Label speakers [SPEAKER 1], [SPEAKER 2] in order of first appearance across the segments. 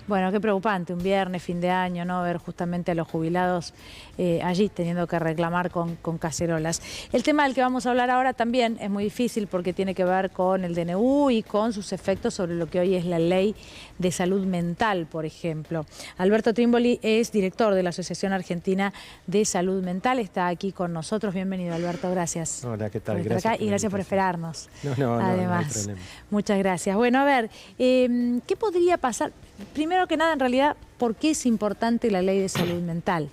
[SPEAKER 1] Bueno, qué preocupante, un viernes, fin de año, ¿no? Ver justamente a los jubilados allí teniendo que reclamar con cacerolas. El tema del que vamos a hablar ahora también es muy difícil porque tiene que ver con el DNU y con sus efectos sobre lo que hoy es la ley de salud mental, por ejemplo. Alberto Trimboli es director de la Asociación Argentina de Salud Mental, está aquí con nosotros. Bienvenido, Alberto, gracias.
[SPEAKER 2] Hola, ¿qué tal?
[SPEAKER 1] Por estar
[SPEAKER 2] Gracias
[SPEAKER 1] acá y gracias por esperarnos.
[SPEAKER 2] No hay problema.
[SPEAKER 1] Muchas gracias. Bueno, a ver, ¿qué podría pasar? Primero que nada, en realidad, ¿por qué es importante la ley de salud mental?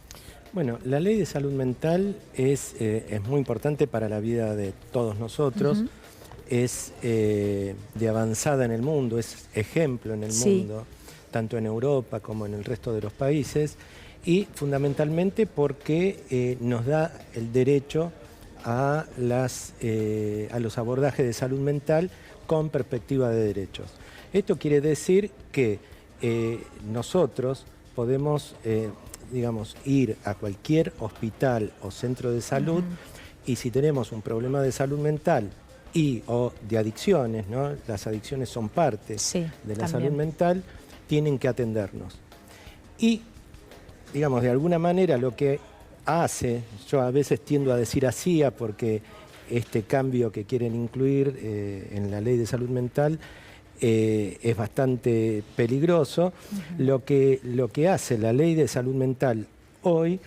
[SPEAKER 2] Bueno, la ley de salud mental es muy importante para la vida de todos nosotros. Es de avanzada en el mundo, es ejemplo en el mundo, tanto en Europa como en el resto de los países, y fundamentalmente porque nos da el derecho a los abordajes de salud mental con perspectiva de derechos. Esto quiere decir que nosotros podemos, digamos, ir a cualquier hospital o centro de salud y si tenemos un problema de salud mental o de adicciones, ¿no? Las adicciones son parte de la salud mental, tienen que atendernos. Y, digamos, de alguna manera lo que hace, yo a veces tiendo a decir hacía porque este cambio que quieren incluir en la ley de salud mental es bastante peligroso. Lo que hace la ley de salud mental hoy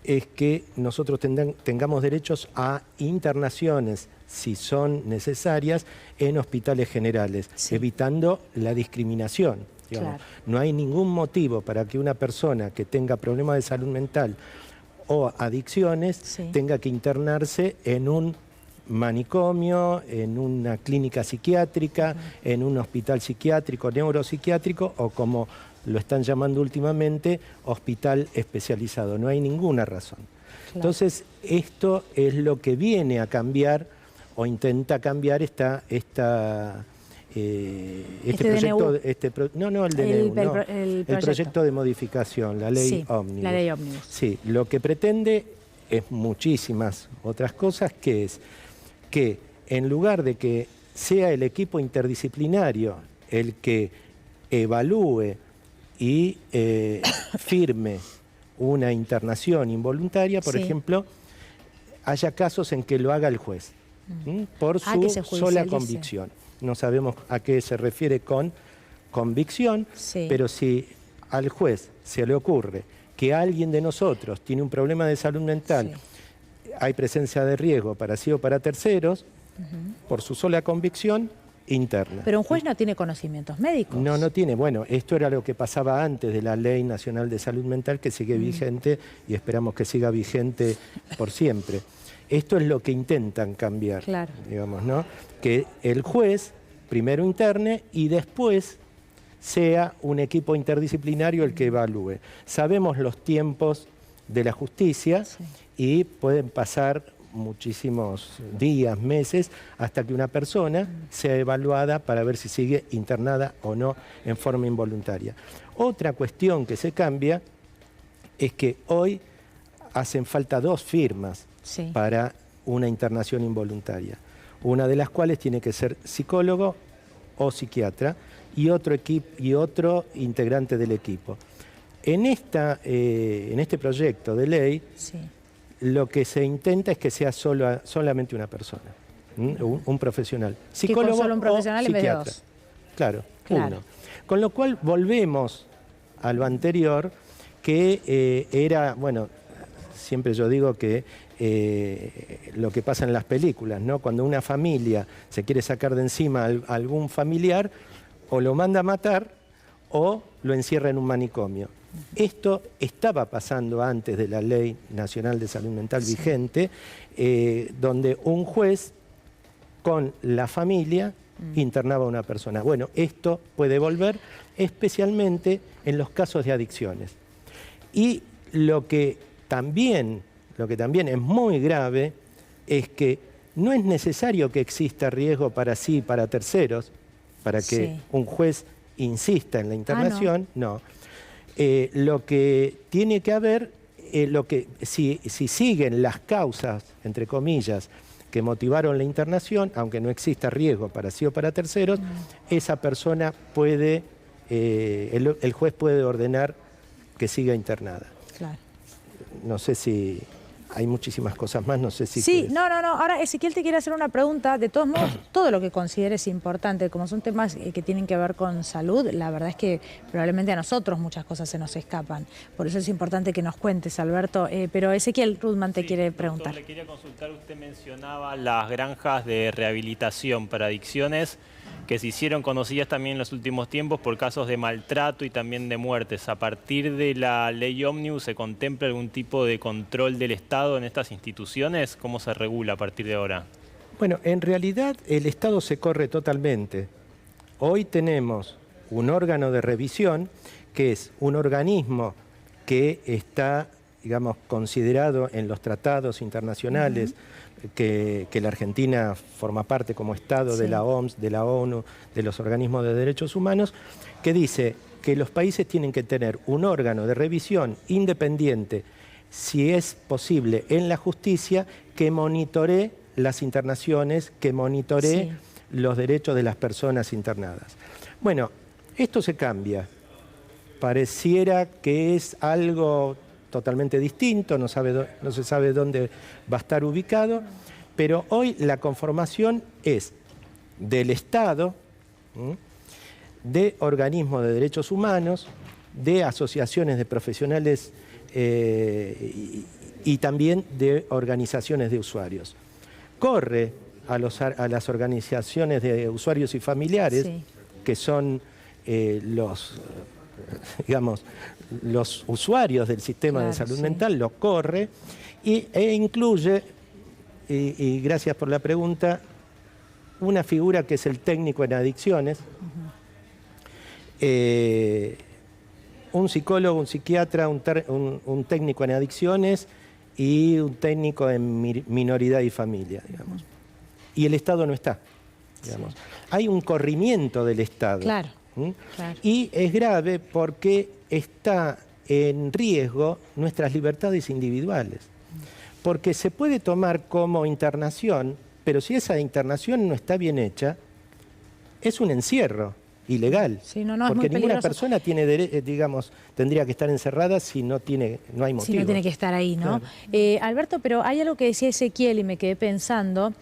[SPEAKER 2] es que nosotros tengamos derechos a internaciones, si son necesarias, en hospitales generales, evitando la discriminación. Digamos. No hay ningún motivo para que una persona que tenga problemas de salud mental o adicciones tenga que internarse en un manicomio, en una clínica psiquiátrica, en un hospital psiquiátrico, neuropsiquiátrico o como lo están llamando últimamente, hospital especializado. No hay ninguna razón. Entonces, esto es lo que viene a cambiar o intenta cambiar el proyecto de modificación, la ley Ómnibus.
[SPEAKER 1] La ley Ómnibus.
[SPEAKER 2] Sí, lo que pretende es muchísimas otras cosas, que es que en lugar de que sea el equipo interdisciplinario el que evalúe y firme una internación involuntaria, por ejemplo, haya casos en que lo haga el juez, por su sola convicción. No sabemos a qué se refiere con convicción, pero si al juez se le ocurre que alguien de nosotros tiene un problema de salud mental, hay presencia de riesgo para sí o para terceros, por su sola convicción, interna.
[SPEAKER 1] Pero un juez no tiene conocimientos médicos.
[SPEAKER 2] No tiene. Bueno, esto era lo que pasaba antes de la Ley Nacional de Salud Mental, que sigue vigente y esperamos que siga vigente por siempre. Esto es lo que intentan cambiar, digamos, ¿no? Que el juez primero interne y después sea un equipo interdisciplinario el que evalúe. Sabemos los tiempos de la justicia y pueden pasar muchísimos días, meses, hasta que una persona sea evaluada para ver si sigue internada o no en forma involuntaria. Otra cuestión que se cambia es que hoy hacen falta 2 firmas para una internación involuntaria, una de las cuales tiene que ser psicólogo o psiquiatra y otro integrante del equipo. En este proyecto de ley, lo que se intenta es que sea solamente una persona, un profesional. Psicólogo
[SPEAKER 1] solo un profesional
[SPEAKER 2] o psiquiatra. En vez de 2. Claro, uno. Con lo cual volvemos a lo anterior, que era, bueno, siempre yo digo que lo que pasa en las películas, ¿no? Cuando una familia se quiere sacar de encima a algún familiar, o lo manda a matar o lo encierra en un manicomio. Esto estaba pasando antes de la Ley Nacional de Salud Mental vigente, donde un juez con la familia internaba a una persona. Bueno, esto puede volver especialmente en los casos de adicciones. Y lo que también es muy grave es que no es necesario que exista riesgo para sí y para terceros, para que un juez insista en la internación, no. Lo que tiene que haber, si siguen las causas, entre comillas, que motivaron la internación, aunque no exista riesgo para sí o para terceros, esa persona puede el juez puede ordenar que siga internada.
[SPEAKER 1] Claro.
[SPEAKER 2] No sé si... Hay muchísimas cosas más, no sé si...
[SPEAKER 1] Sí, no. Ahora Ezequiel te quiere hacer una pregunta. De todos modos, todo lo que consideres importante, como son temas que tienen que ver con salud, la verdad es que probablemente a nosotros muchas cosas se nos escapan. Por eso es importante que nos cuentes, Alberto. Pero Ezequiel Rudman te quiere preguntar.
[SPEAKER 3] Doctor, le quería consultar, usted mencionaba las granjas de rehabilitación para adicciones que se hicieron conocidas también en los últimos tiempos por casos de maltrato y también de muertes. ¿A partir de la ley Ómnibus se contempla algún tipo de control del Estado en estas instituciones? ¿Cómo se regula a partir de ahora?
[SPEAKER 2] Bueno, en realidad el Estado se corre totalmente. Hoy tenemos un órgano de revisión que es un organismo que está, digamos, considerado en los tratados internacionales, que la Argentina forma parte como Estado de la OMS, de la ONU, de los organismos de derechos humanos, que dice que los países tienen que tener un órgano de revisión independiente, si es posible, en la justicia, que monitoree las internaciones, que monitoree los derechos de las personas internadas. Bueno, esto se cambia. Pareciera que es algo totalmente distinto, no se sabe dónde va a estar ubicado, pero hoy la conformación es del Estado, de organismos de derechos humanos, de asociaciones de profesionales y también de organizaciones de usuarios. Corre a las organizaciones de usuarios y familiares, que son los usuarios del sistema de salud mental, lo corre e incluye, y gracias por la pregunta, una figura que es el técnico en adicciones, un psicólogo, un psiquiatra, un técnico en adicciones y un técnico en minoridad y familia, digamos. Y el Estado no está, digamos. Hay un corrimiento del Estado.
[SPEAKER 1] Claro.
[SPEAKER 2] Y es grave porque está en riesgo nuestras libertades individuales. Porque se puede tomar como internación, pero si esa internación no está bien hecha, es un encierro ilegal.
[SPEAKER 1] Sí, no,
[SPEAKER 2] porque
[SPEAKER 1] es muy
[SPEAKER 2] ninguna
[SPEAKER 1] peligroso.
[SPEAKER 2] persona tiene tendría que estar encerrada si no hay motivo.
[SPEAKER 1] Si no tiene que estar ahí, ¿no? Claro. Alberto, pero hay algo que decía Ezequiel y me quedé pensando.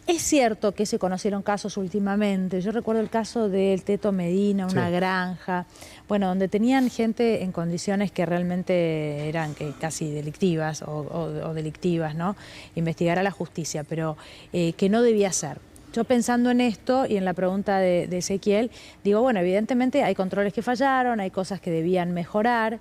[SPEAKER 1] Es cierto que se conocieron casos últimamente. Yo recuerdo el caso del Teto Medina, una granja, bueno, donde tenían gente en condiciones que realmente eran casi delictivas o delictivas, ¿no? Investigar a la justicia, pero que no debía ser. Yo pensando en esto y en la pregunta de Ezequiel, digo, bueno, evidentemente hay controles que fallaron, hay cosas que debían mejorar,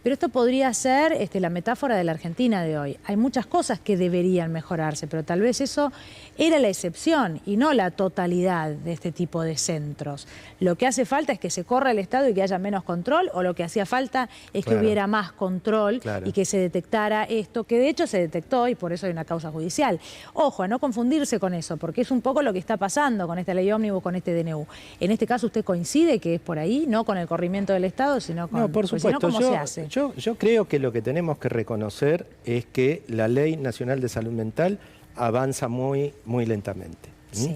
[SPEAKER 1] pero esto podría ser la metáfora de la Argentina de hoy. Hay muchas cosas que deberían mejorarse, pero tal vez eso era la excepción y no la totalidad de este tipo de centros. Lo que hace falta es que se corra el Estado y que haya menos control, o lo que hacía falta es que hubiera más control y que se detectara esto, que de hecho se detectó y por eso hay una causa judicial. Ojo, a no confundirse con eso, porque es un poco lo que está pasando con esta ley ómnibus, con este DNU. En este caso, ¿usted coincide que es por ahí, no con el corrimiento del Estado, sino con...
[SPEAKER 2] No, por supuesto.
[SPEAKER 1] ¿Cómo se hace?
[SPEAKER 2] Yo creo que lo que tenemos que reconocer es que la Ley Nacional de Salud Mental avanza muy lentamente.
[SPEAKER 1] Sí.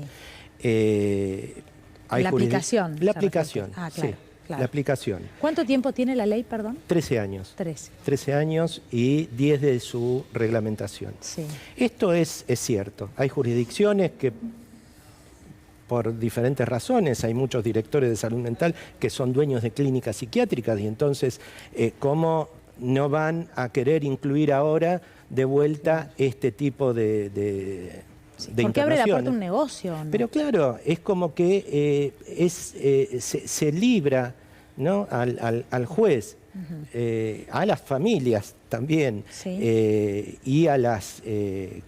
[SPEAKER 2] La
[SPEAKER 1] aplicación.
[SPEAKER 2] La aplicación,
[SPEAKER 1] claro,
[SPEAKER 2] sí. La aplicación.
[SPEAKER 1] ¿Cuánto tiempo tiene la ley, perdón?
[SPEAKER 2] 13 años. 13 años y 10 de su reglamentación.
[SPEAKER 1] Sí.
[SPEAKER 2] Esto es cierto. Hay jurisdicciones que, por diferentes razones, hay muchos directores de salud mental que son dueños de clínicas psiquiátricas y entonces, ¿cómo no van a querer incluir ahora de vuelta este tipo de
[SPEAKER 1] porque abre la puerta a un negocio, ¿no?
[SPEAKER 2] Pero claro, es como que se libra, ¿no?, al juez, a las familias también, y a las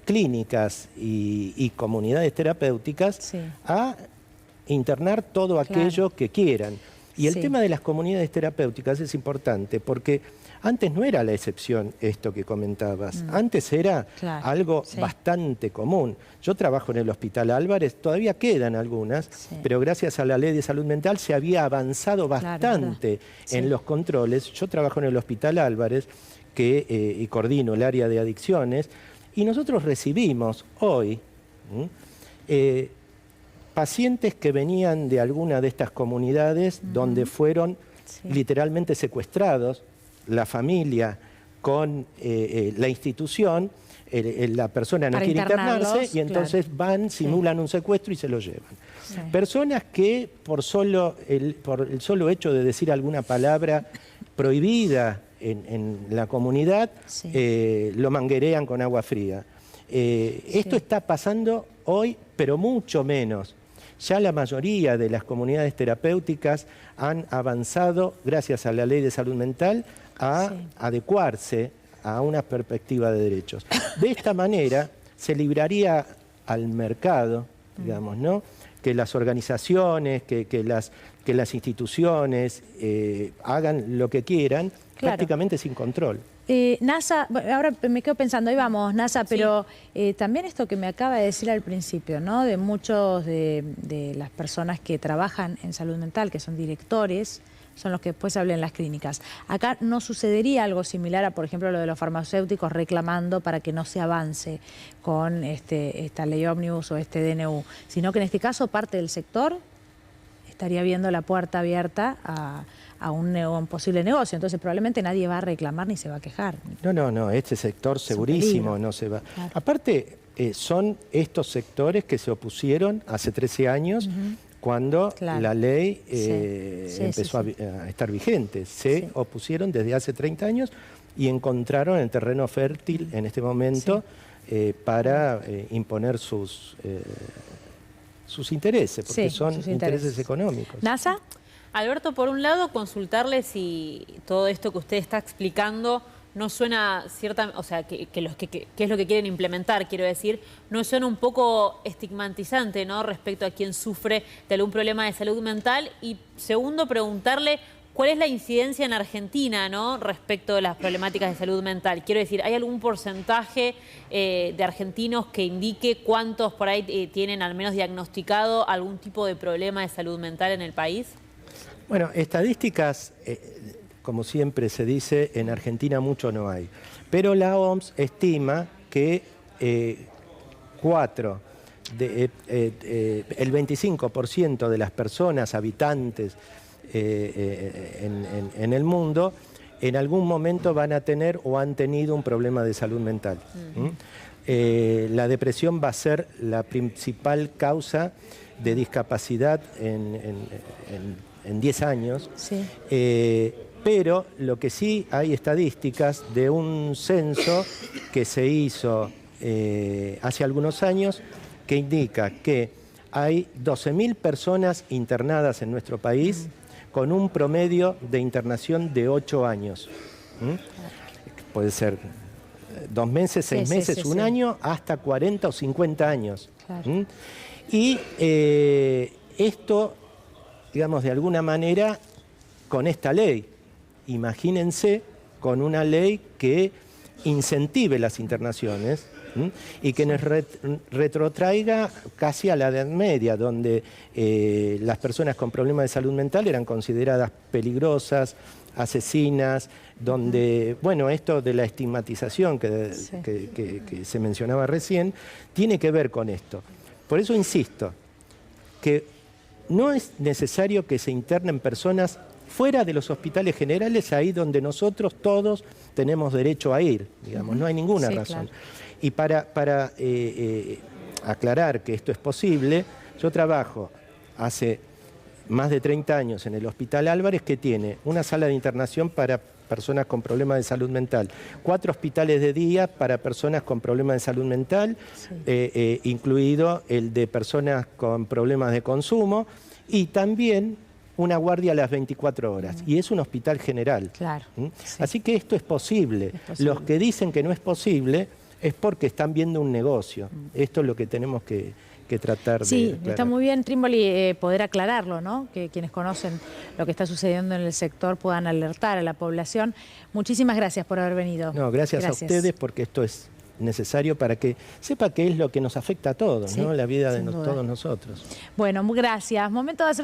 [SPEAKER 2] clínicas y comunidades terapéuticas a internar todo aquello que quieran. Y el tema de las comunidades terapéuticas es importante porque antes no era la excepción esto que comentabas. Antes era algo bastante común. Yo trabajo en el Hospital Álvarez, todavía quedan algunas, pero gracias a la Ley de Salud Mental se había avanzado bastante en los controles. Yo trabajo en el Hospital Álvarez y coordino el área de adicciones y nosotros recibimos hoy pacientes que venían de alguna de estas comunidades donde fueron literalmente secuestrados, la familia con la institución, la persona no quiere internarse y entonces van, simulan un secuestro y se lo llevan. Personas que por el solo hecho de decir alguna palabra prohibida en la comunidad, lo manguerean con agua fría. Esto está pasando hoy, pero mucho menos. Ya la mayoría de las comunidades terapéuticas han avanzado, gracias a la Ley de Salud Mental, a adecuarse a una perspectiva de derechos. De esta manera se libraría al mercado, digamos, ¿no? Que las organizaciones, que las instituciones hagan lo que quieran, prácticamente sin control.
[SPEAKER 1] NASA, ahora me quedo pensando, ahí vamos, NASA, pero también esto que me acaba de decir al principio, ¿no? De muchos de las personas que trabajan en salud mental, que son directores, son los que después hablan en las clínicas. Acá no sucedería algo similar a, por ejemplo, lo de los farmacéuticos reclamando para que no se avance con esta ley ómnibus o este DNU, sino que en este caso parte del sector estaría viendo la puerta abierta a un posible negocio. Entonces probablemente nadie va a reclamar ni se va a quejar. No,
[SPEAKER 2] este sector segurísimo no se va. Claro. Aparte, son estos sectores que se opusieron hace 13 años cuando la ley empezó a estar vigente. Se opusieron desde hace 30 años y encontraron el terreno fértil en este momento para imponer sus intereses, porque son intereses económicos.
[SPEAKER 1] ¿NASA?
[SPEAKER 4] Alberto, por un lado, consultarle si todo esto que usted está explicando no suena cierta, o sea, qué es lo que quieren implementar, quiero decir, no suena un poco estigmatizante, ¿no?, respecto a quien sufre de algún problema de salud mental. Y segundo, preguntarle cuál es la incidencia en Argentina, ¿no?, respecto de las problemáticas de salud mental. Quiero decir, ¿hay algún porcentaje de argentinos que indique cuántos por ahí tienen al menos diagnosticado algún tipo de problema de salud mental en el país?
[SPEAKER 2] Bueno, estadísticas, como siempre se dice, en Argentina mucho no hay. Pero la OMS estima que el 25% de las personas habitantes en el mundo en algún momento van a tener o han tenido un problema de salud mental. La depresión va a ser la principal causa de discapacidad en 10 años, pero lo que sí hay estadísticas de un censo que se hizo hace algunos años que indica que hay 12.000 personas internadas en nuestro país con un promedio de internación de 8 años. Puede ser 2 meses, 6 meses, un año, hasta 40 o 50 años. Claro. Y esto, digamos, de alguna manera, con esta ley, imagínense con una ley que incentive las internaciones y que nos retrotraiga casi a la Edad Media, donde las personas con problemas de salud mental eran consideradas peligrosas, asesinas, donde, bueno, esto de la estigmatización que se mencionaba recién, tiene que ver con esto. Por eso insisto, que no es necesario que se internen personas fuera de los hospitales generales, ahí donde nosotros todos tenemos derecho a ir, digamos, no hay ninguna razón. Claro. Y para aclarar que esto es posible, yo trabajo hace más de 30 años en el Hospital Álvarez, que tiene una sala de internación para personas con problemas de salud mental, 4 hospitales de día para personas con problemas de salud mental, incluido el de personas con problemas de consumo, y también una guardia a las 24 horas. Y es un hospital general. Claro. Así que esto es posible. Los que dicen que no es posible es porque están viendo un negocio. Esto es lo que tenemos que tratar de aclarar.
[SPEAKER 1] Está muy bien, Trimboli, poder aclararlo, ¿no? Que quienes conocen lo que está sucediendo en el sector puedan alertar a la población. Muchísimas gracias por haber venido.
[SPEAKER 2] No, gracias a ustedes, porque esto es necesario para que sepa qué es lo que nos afecta a todos, ¿no? La vida de todos nosotros.
[SPEAKER 1] Bueno, gracias. Momento de hacer